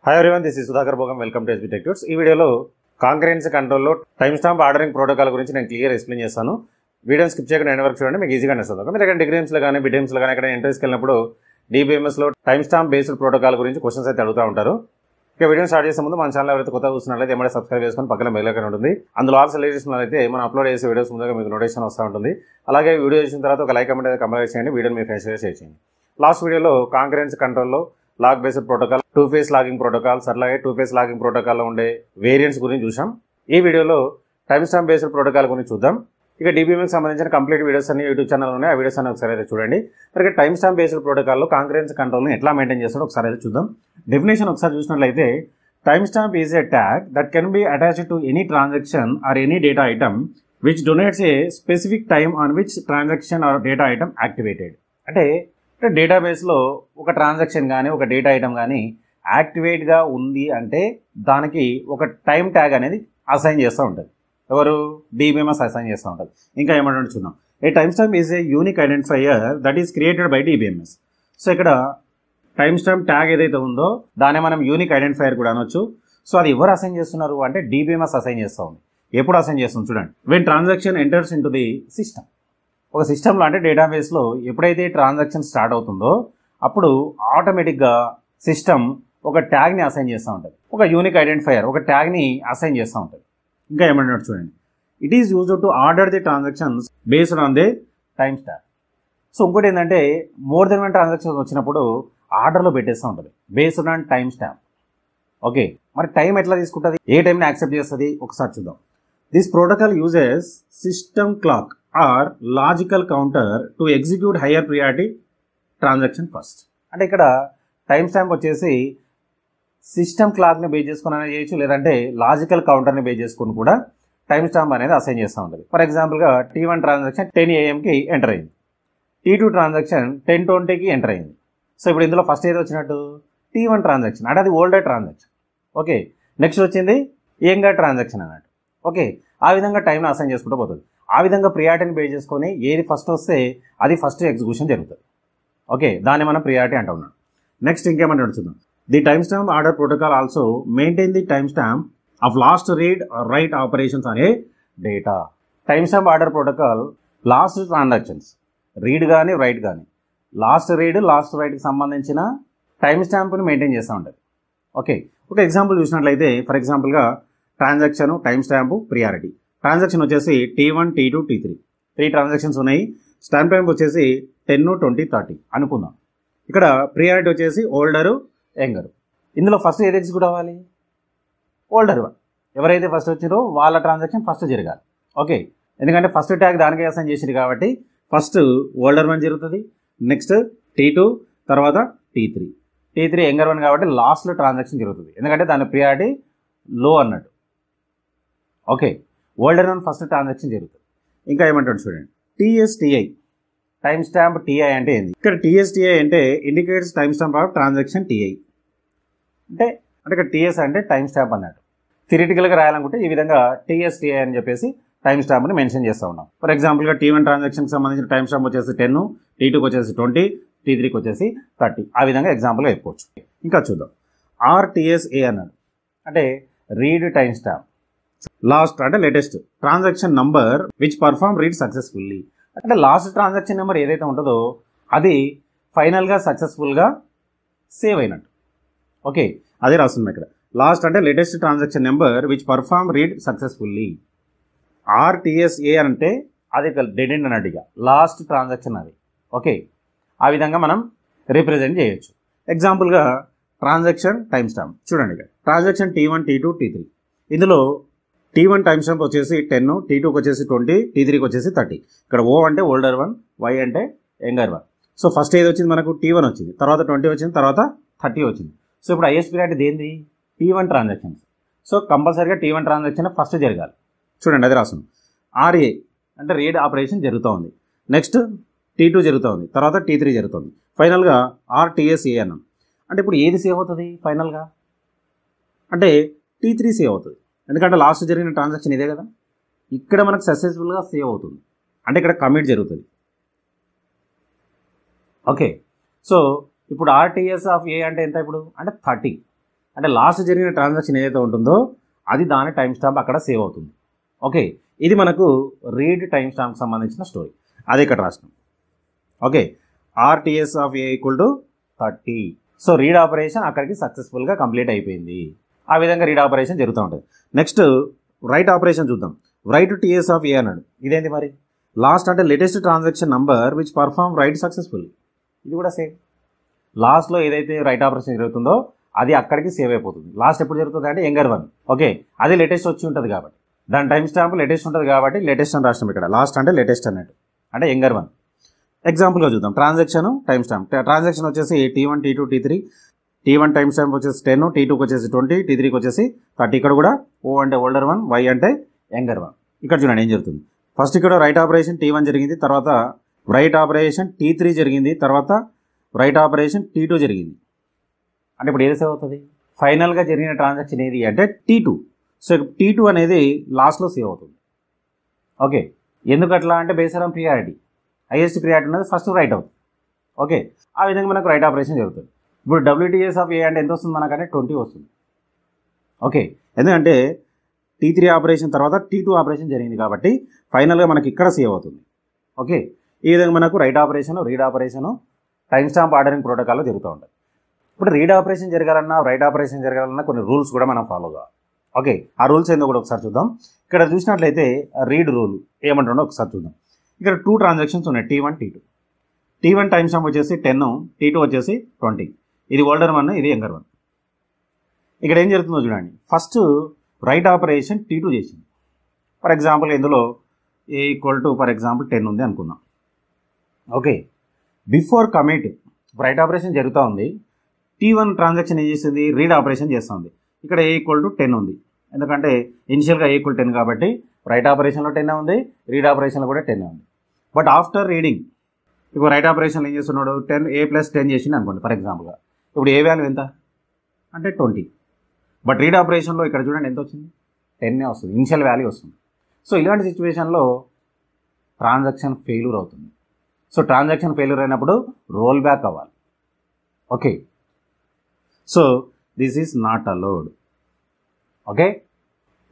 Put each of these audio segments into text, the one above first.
Hi everyone, this is Sudhakar Bhogam. Welcome to SB tech tuts. ఈ వీడియోలో concurrency కంట్రోల్లో time stamp ordering protocol గురించి నేను క్లియర్ ఎక్స్ప్లెయిన్ చేస్తాను. వీడియోని స్కిప్ చేయకుండా ఎండ్ వరకు చూడండి, మీకు ఈజీగా నడుస్తుంది. మీరు ఎక్కడ డిగ్రీమ్స్లో కానీ బిటెమ్స్లో కానీ ఎక్కడ ఇంటర్వ్యూస్కి వెళ్ళినప్పుడు DBMSలో టైమ్ స్టాంప్ బేస్డ్ ప్రోటోకాల్ గురించి క్వశ్చన్స్ అయితే అడుగుతూ ఉంటారు. ఇక వీడియో స్టార్ట్ చేసే ముందు మన ఛానల్ ఎవరైతే కొత్తగా చూస్తున్నట్లయితే ఏమైనా సబ్స్క్రైబ్ చేసుకొని పక్కన బెల్ ఐకాన్ ఉంటుంది. అందులో ఆల్ సెలెక్షన్ అయితే మనం అప్లోడ్ చేసే వీడియోస్ ముందుగా మీకు నోటిఫికేషన్ వస్తూ ఉంటుంది. అలాగే వీడియో చేసిన తర్వాత ఒక లైక్ కమెంట్ అయితే కంపల్సరీ చేయండి. వీడియోని మీ ఫ్రెండ్స్గా షేర్ చేయండి. లాస్ట్ వీడియోలో కాంకరెన్సీ కంట్రోల్లో log based protocol, two phase locking protocols, అట్లాగే టూ ఫేస్ లాగింగ్ ప్రోటోకాల్లో ఉండే వేరియంట్స్ గురించి చూసాం. ఈ వీడియోలో టైమ్ స్టాంప్ బేస్డ్ ప్రోటోకాల్ గురించి చూద్దాం. ఇక DBMSకి సంబంధించిన కంప్లీట్ వీడియోస్ అన్ని యూట్యూబ్ ఛానల్ ఉన్నాయి. ఆ వీడియోస్ అన్ని ఒకసారి అయితే చూడండి. మరి టైమ్ స్టాంప్ బేస్డ్ ప్రోటోకాల్లో కాంకరెన్సీ కంట్రోల్ని ఎట్లా మెయింటైన్ చేస్తారో ఒకసారి అయితే చూద్దాం. డెఫినేషన్ ఒకసారి చూసినట్లయితే, time stamp is A tag that can be attached to any transaction or any data item which donates A specific time on which transaction are data item activated. అంటే డేటాబేస్లో ఒక ట్రాన్సాక్షన్ కానీ ఒక డేటా ఐటమ్ కానీ యాక్టివేట్గా ఉంది అంటే దానికి ఒక టైం ట్యాగ్ అనేది అసైన్ చేస్తూ ఉంటుంది. ఎవరు? DBMS అసైన్ చేస్తూ ఉంటుంది. ఇంకా ఏమంటే చూద్దాం. A timestamp is a unique identifier that is created by DBMS. So ఇక్కడ టైమ్ స్టాంప్ ట్యాగ్ ఏదైతే ఉందో దాన్ని మనం యూనిక్ ఐడెంటిఫైయర్ కూడా అనొచ్చు. సో అది ఎవరు అసైన్ చేస్తున్నారు అంటే DBMS అసైన్ చేస్తూ ఉంది. ఎప్పుడు అసైన్ చేస్తుంది చూడండి. When transaction enters in to the system. ఒక సిస్టంలో అంటే డేటాబేస్లో ఎప్పుడైతే ట్రాన్సాక్షన్ స్టార్ట్ అవుతుందో అప్పుడు ఆటోమేటిక్గా సిస్టమ్ ఒక ట్యాగ్ని అసైన్ చేస్తూ ఉంటుంది. ఒక యూనిక్ ఐడెంటిఫైయర్, ఒక ట్యాగ్ని అసైన్ చేస్తూ ఉంటుంది. ఇంకా ఏమంటున్నాడు చూడండి. It is used to order the transactions based on the time stamp. So ఇంకోటి ఏంటంటే మోర్ దెన్ 1 ట్రాన్సాక్షన్స్ వచ్చినప్పుడు ఆర్డర్లో పెట్టేస్తూ ఉంటుంది based on time stamp. Okay, మరి టైం ఎట్లా తీసుకుంటుంది, ఏ టైంని యాక్సెప్ట్ చేస్తుంది ఒకసారి చూద్దాం. This protocol uses system clock or logical counter to execute higher priority transaction first. అంటే ఇక్కడ టైం స్టాంప్ వచ్చేసి సిస్టమ్ క్లాక్ని బేస్ చేసుకుని అనేది చేయొచ్చు, లేదంటే లాజికల్ కౌంటర్ని బేస్ చేసుకుని కూడా టైం స్టాంప్ అనేది అసైన్ చేస్తూ ఉంటుంది. ఫర్ ఎగ్జాంపుల్గా T1 ట్రాన్సాక్షన్ 10 AM ఎంటర్ అయింది, T2 ట్రాన్సాక్షన్ 10:20 ఎంటర్ అయింది. సో ఇప్పుడు ఇందులో ఫస్ట్ ఏది వచ్చినట్టు T1 ట్రాన్సాక్షన్, అంటే అది ఓల్డర్ ట్రాన్సాక్షన్. ఓకే, నెక్స్ట్ వచ్చింది యంగర్ ట్రాన్సాక్షన్ అన్నట్టు. ఓకే, ఆ విధంగా టైంని అసైన్ చేసుకుంటూ పోతుంది. ఆ విధంగా ప్రియారిటీని బేస్ చేసుకొని ఏది ఫస్ట్ వస్తే అది ఫస్ట్ ఎగ్జిక్యూషన్ జరుగుతుంది. ఓకే, దాన్ని మనం ప్రియారిటీ అంటూ ఉన్నాం. నెక్స్ట్ ఇంకేమంటే చూద్దాం. The timestamp order protocol also maintain the timestamp of last read write operations అనే data. Timestamp order protocol last transactions, read కానీ రైట్ కానీ, లాస్ట్ రీడ్ లాస్ట్ రైట్కి సంబంధించిన టైమ్ స్టాంప్ని మెయింటైన్ చేస్తూ ఉంటుంది. ఓకే, ఒక ఎగ్జాంపుల్ చూసినట్లయితే for ఎగ్జాంపుల్గా transaction time stamp priority. Transaction వచ్చేసి T1, T2, T3 3 ట్రాన్సాక్షన్స్ ఉన్నాయి. స్టాంప్ టైం వచ్చేసి 10, 20, 30 అనుకుందాం. ఇక్కడ ప్రియారిటీ వచ్చేసి ఓల్డరు యంగరు. ఇందులో ఫస్ట్ ఏది ఎగ్జిక్యూట్ అవ్వాలి? Older one. ఎవరైతే ఫస్ట్ వచ్చిరో వాళ్ళ ట్రాన్సాక్షన్ ఫస్ట్ జరగాలి. ఓకే, ఎందుకంటే ఫస్ట్ ట్యాగ్ దానికే అసైన్ చేసింది కాబట్టి ఫస్ట్ ఓల్డర్ వన్ జరుగుతుంది, నెక్స్ట్ T2, తర్వాత T3 యంగర్ వన్ కాబట్టి లాస్ట్లో ట్రాన్సాక్షన్ జరుగుతుంది, ఎందుకంటే దాని ప్రియారిటీ లో అన్నట్టు. Okay, older one first transaction జరుగుతుంది. ఇంకా ఏమంటాడు చూడండి. TSTI టైమ్ స్టాంప్ TI అంటే ఏంది? ఇక్కడ TSTI అంటే indicates time stamp of transaction TI. అంటే ఇక్కడ TS అంటే టైమ్ స్టాంప్ అన్నట్టు. థియరిటికల్గా రాయాలనుకుంటే ఈ విధంగా TSTI అని చెప్పేసి టైమ్ స్టాంప్ని మెన్షన్ చేస్తూ ఉన్నాం. ఫర్ ఎగ్జాంపుల్గా T1 ట్రాన్సాక్షన్కి సంబంధించిన టైమ్ స్టాంప్ వచ్చేసి 10, T2కి వచ్చేసి 20, T3కి వచ్చేసి 30. ఆ విధంగా ఎగ్జాంపుల్గా చెప్పుకోవచ్చు. ఇంకా చూద్దాం. RTSA అన్నాడు అంటే రీడ్ టైమ్ స్టాంప్. లాస్ట్ అంటే latest transaction number which perform read successfully. అంటే లాస్ట్ ట్రాన్సాక్షన్ నెంబర్ ఏదైతే ఉంటుందో అది ఫైనల్గా సక్సెస్ఫుల్గా సేవ్ అయినట్టు. ఓకే, అదే రాస్తున్నాం ఇక్కడ. లాస్ట్ అంటే latest transaction number which perform read successfully. RTSA అంటే అది డెడ్ ఎండ్ అన్నట్టుగా లాస్ట్ ట్రాన్సాక్షన్ అది. ఓకే, ఆ విధంగా మనం రిప్రజెంట్ చేయొచ్చు. ఎగ్జాంపుల్గా ట్రాన్సాక్షన్ టైమ్ స్టాంప్ చూడండి. ఇక్కడ ట్రాన్సాక్షన్ T1, T2, T3 ఇందులో T1 టైమ్ స్టాంప్ వచ్చేసి 10, T2కి వచ్చేసి 20, T3కి వచ్చేసి 30. ఇక్కడ O అంటే ఓల్డర్ వన్, Y అంటే యంగర్ వన్. సో ఫస్ట్ ఏది వచ్చింది మనకు T1 వచ్చింది, తర్వాత 20 వచ్చింది, తర్వాత 30 వచ్చింది. సో ఇప్పుడు హైయెస్ట్ ప్రియారిటీ దేనిది? T1 transactions. సో కంపల్సరీగా T1 ట్రాన్సాక్షన్ ఫస్ట్ జరగాలి. చూడండి అది రాసును. RA అంటే రీడ్ ఆపరేషన్ జరుగుతూ ఉంది, నెక్స్ట్ T2 జరుగుతూ ఉంది, తర్వాత T3 జరుగుతుంది, ఫైనల్గా RTSA అన్నాం. అంటే ఇప్పుడు ఏది సేవ్ అవుతుంది ఫైనల్గా అంటే T3 సేవ్ అవుతుంది, ఎందుకంటే లాస్ట్ జరిగిన ట్రాన్సాక్షన్ ఇదే కదా. ఇక్కడ మనకు సక్సెస్ఫుల్గా సేవ్ అవుతుంది అంటే ఇక్కడ కమిట్ జరుగుతుంది. ఓకే, సో ఇప్పుడు ఆర్టీఎస్ ఆఫ్ ఏ అంటే ఎంత ఇప్పుడు అంటే 30. అంటే లాస్ట్ జరిగిన ట్రాన్సాక్షన్ ఏదైతే ఉంటుందో అది దాని టైం స్టాంప్ అక్కడ సేవ్ అవుతుంది. ఓకే, ఇది మనకు రీడ్ టైం స్టాంప్కి సంబంధించిన స్టోరీ. అది ఇక్కడ రాసినాం. Okay, RTS of A equal to 30. So read operation అక్కడికి సక్సెస్ఫుల్గా కంప్లీట్ అయిపోయింది. ఆ విధంగా రీడ్ ఆపరేషన్ జరుగుతూ ఉంటుంది. నెక్స్ట్ రైట్ ఆపరేషన్ చూద్దాం. రైట్ టీఎస్ ఆఫ్ ఏ అన్నాడు. ఇదేంటి మరి? లాస్ట్ అంటే latest transaction number which perform right successful. ఇది కూడా సేమ్. లాస్ట్లో ఏదైతే రైట్ ఆపరేషన్ జరుగుతుందో అది అక్కడికి సేవ్ అయిపోతుంది. లాస్ట్ ఎప్పుడు జరుగుతుంది అంటే యంగర్ వన్. ఓకే, అది లేటెస్ట్ వచ్చి ఉంటుంది కాబట్టి దాని టైం స్టాంప్ లేటెస్ట్ ఉంటుంది కాబట్టి లేటెస్ట్ అని రాష్ట్రం ఇక్కడ. లాస్ట్ అంటే లేటెస్ట్ అన్నట్టు, అంటే యంగర్ వన్. ఎగ్జాంపుల్గా చూద్దాం. Transaction time stamp. ట్రాన్సాక్షన్ వచ్చేసి T1, T2, T3. T1 time stamp వచ్చేసి 10, T2కి వచ్చేసి 20, T3కి వచ్చేసి 30. ఇక్కడ కూడా O అంటే ఓల్డర్ వన్, Y అంటే యంగర్ వన్. ఇక్కడ చూడండి ఏం జరుగుతుంది. ఫస్ట్ ఇక్కడ రైట్ ఆపరేషన్ T1 జరిగింది, తర్వాత రైట్ ఆపరేషన్ T3 జరిగింది, తర్వాత రైట్ ఆపరేషన్ T2 జరిగింది. అంటే ఇప్పుడు ఏది సేవ్ అవుతుంది? ఫైనల్గా జరిగిన ట్రాన్సాక్షన్ ఏది అంటే T2. సో T2 అనేది లాస్ట్లో సేవ్ అవుతుంది. ఓకే, ఎందుకు అట్లా అంటే based on priority. Highest priority ఉన్నది ఫస్ట్ రైట్ అవుతుంది. ఓకే, ఆ విధంగా మనకు రైట్ ఆపరేషన్ జరుగుతుంది. ఇప్పుడు WTS ఆఫ్ ఏ అంటే ఎంత వస్తుంది మనకంటే 20 వస్తుంది. ఓకే, ఎందుకంటే T3 ఆపరేషన్ తర్వాత T2 ఆపరేషన్ జరిగింది కాబట్టి ఫైనల్గా మనకి ఇక్కడ సేవ్ అవుతుంది. ఓకే, ఈ విధంగా మనకు right operation, read operation time stamp ordering ప్రోటోకాల్లో జరుగుతూ ఉంటుంది. ఇప్పుడు రీడ్ ఆపరేషన్ జరగాలన్నా రైట్ ఆపరేషన్ జరగాలన్నా కొన్ని రూల్స్ కూడా మనం ఫాలో కావాలి. ఓకే, ఆ రూల్స్ ఏందో కూడా ఒకసారి చూద్దాం. ఇక్కడ చూసినట్లయితే రీడ్ రూల్ ఏమంటుండో ఒకసారి చూద్దాం. ఇక్కడ 2 ట్రాన్సాక్షన్స్ ఉన్నాయి, T1, T2. T1 time stamp వచ్చేసి 10, T2 వచ్చేసి 20. ఇది ఓల్డర్ వన్, ఇది యంగర్ వన్. ఇక్కడ ఏం జరుగుతుందో చూడండి. ఫస్ట్ రైట్ ఆపరేషన్ T2 చేసింది. ఫర్ ఎగ్జాంపుల్ ఇందులో ఏ ఈక్వల్ టు ఫర్ ఎగ్జాంపుల్ 10 ఉంది అనుకుందాం. Okay, before commit right operation జరుగుతూ ఉంది. T1 ట్రాన్సాక్షన్ ఏం చేసింది? రీడ్ ఆపరేషన్ చేస్తుంది. ఇక్కడ ఏ ఈక్వల్ టు 10 ఉంది, ఎందుకంటే ఇనిషియల్గా ఏ ఈక్వల్ 10 కాబట్టి రైట్ ఆపరేషన్లో 10 ఉంది, రీడ్ ఆపరేషన్లో కూడా 10 ఉంది. బట్ ఆఫ్టర్ రీడింగ్ ఇప్పుడు రైట్ ఆపరేషన్లో ఏం చేస్తున్నాడు? 10 A + 10 చేసింది అనుకోండి ఫర్ ఎగ్జాంపుల్గా. ఇప్పుడు ఏ వాల్యూ ఎంత అంటే 20. బట్ రీడ్ ఆపరేషన్లో ఇక్కడ చూడండి ఎంత వచ్చింది? 10 వస్తుంది, ఇనిషియల్ వాల్యూ వస్తుంది. సో ఇలాంటి సిచ్యువేషన్లో ట్రాన్సాక్షన్ ఫెయిల్యూర్ అవుతుంది. సో ట్రాన్సాక్షన్ ఫెయిల్యూర్ అయినప్పుడు రోల్ బ్యాక్ అవ్వాలి. Okay, so this is not allowed. Okay,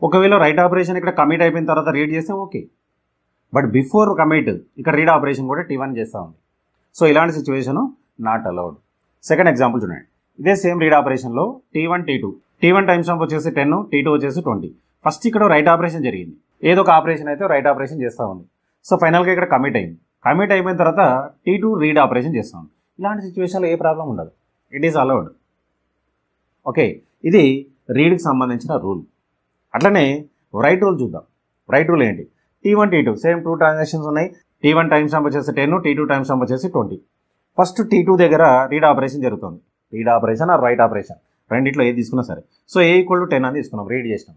ఒకవేళ రైట్ ఆపరేషన్ ఇక్కడ కమిట్ అయిపోయిన తర్వాత రీడ్ చేస్తే ఓకే, బట్ బిఫోర్ కమిట్ ఇక్కడ రీడ్ ఆపరేషన్ కూడా T1 చేస్తూ ఉంది. సో ఇలాంటి situation not allowed. Second example చూడండి. ఇదే సేమ్ రీడ్ ఆపరేషన్లో T1, T2. T1 time stamp వచ్చేసి 10, T2 వచ్చేసి 20. ఫస్ట్ ఇక్కడ రైట్ ఆపరేషన్ జరిగింది, ఏదో ఒక ఆపరేషన్ అయితే రైట్ ఆపరేషన్ చేస్తూ ఉంది. సో ఫైనల్గా ఇక్కడ కమిట్ అయింది. కమిట్ అయిపోయిన తర్వాత T2 రీడ్ ఆపరేషన్ చేస్తూ ఉంది. ఇలాంటి సిచ్యువేషన్లో ఏ ప్రాబ్లం ఉండదు, ఇట్ ఈస్ అలౌడ్. ఓకే, ఇది రీడ్కి సంబంధించిన రూల్. అట్లనే రైట్ రూల్ చూద్దాం. రైట్ రూల్ ఏంటి? T1, T2 సేమ్ 2 ట్రాన్సాక్షన్స్ ఉన్నాయి. T1 టైం స్టాంప్ వచ్చేసి 10, T2 టైం స్టాంప్ వచ్చేసి 20. ఫస్ట్ T2 దగ్గర రీడ్ ఆపరేషన్ జరుగుతుంది. Read operation or write operation రెండిట్లో ఏది తీసుకున్నా సరే. సో ఏ ఈక్వల్ టు 10 అని తీసుకున్నాం, రీడ్ చేసినాం.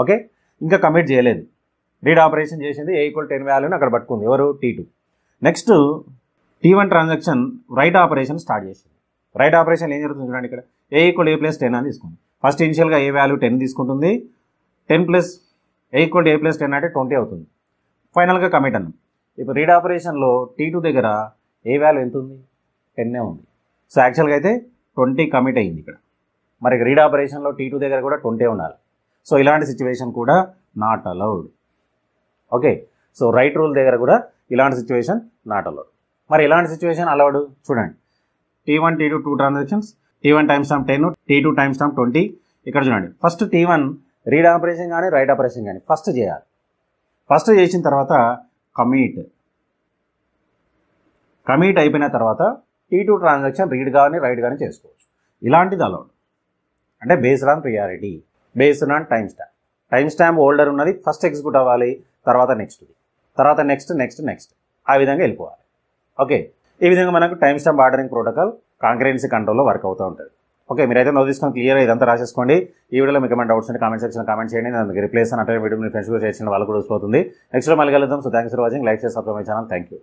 ఓకే, ఇంకా కమిట్ చేయలేదు, రీడ్ ఆపరేషన్ చేసింది. ఏ ఈక్వల్ 10 వాల్యూని అక్కడ పట్టుకుంది ఎవరు? T2. Next T1 transaction right operation start చేసింది. రైట్ ఆపరేషన్ ఏం జరుగుతుంది చూడండి. ఇక్కడ ఏ ఈక్వల్ A + 10 అని తీసుకుంది. ఫస్ట్ ఇనిషియల్గా ఏ వాల్యూ 10 తీసుకుంటుంది. 10 + ఏ ఈక్వల్ A + 10 అంటే 20 అవుతుంది. ఫైనల్గా కమిట్ అన్నాం. ఇప్పుడు రీడ్ ఆపరేషన్లో T2 దగ్గర ఏ వాల్యూ ఎంత ఉంది? 10 ఉంది. సో యాక్చువల్గా అయితే 20 కమిట్ అయ్యింది ఇక్కడ. మరి రీడ్ ఆపరేషన్లో T2 దగ్గర కూడా 20 ఉండాలి. సో ఇలాంటి సిచ్యువేషన్ కూడా not allowed. Okay, so right rule దగ్గర కూడా ఇలాంటి సిచ్యువేషన్ నాట్ అలౌడ్. మరి ఇలాంటి సిచ్యువేషన్ అలౌడ్ చూడండి. T1, T2 2 transactions. T1 time stamp 10, T2 time stamp 20. ఇక్కడ చూడండి ఫస్ట్ T1 రీడ్ ఆపరేషన్ కానీ రైట్ ఆపరేషన్ కానీ ఫస్ట్ చేయాలి. ఫస్ట్ చేసిన తర్వాత కమిట్ అయిపోయిన తర్వాత T2 ట్రాన్సాక్షన్ రీడ్ కానీ రైట్ కానీ చేసుకోవచ్చు. ఇలాంటిది అలౌడ్. అంటే based on priority, based on time stamp. Time stamp holder ఉన్నది ఫస్ట్ ఎగ్జిక్యూట్ అవ్వాలి, తర్వాత నెక్స్ట్ది, తర్వాత నెక్స్ట్ ఆ విధంగా వెళ్ళిపోవాలి. ఓకే, ఈ విధంగా మనకు time stamp ordering protocol concurrency కంట్రోల్లో వర్క్ అవుతూ ఉంటుంది. ఓకే, మీరైతే నోట్ తీసుకొని క్లియర్ ఇదంతా రాసేసుకోండి. ఈ వీడియోలో మీకు ఏమైనా డౌట్స్ ఉంటే కామెంట్ సెక్షన్లో కామెంట్ చేయండి. నేను రిప్లేస్ అంటే వీడియో మీ ఫ్రెండ్స్ కూడా చేసిన వాళ్ళు కూడా వస్తుంది. నెక్స్ట్ మళ్ళీ కలుద్దాం. So thanks for watching. Like చేసి subscribe my channel. Thank you.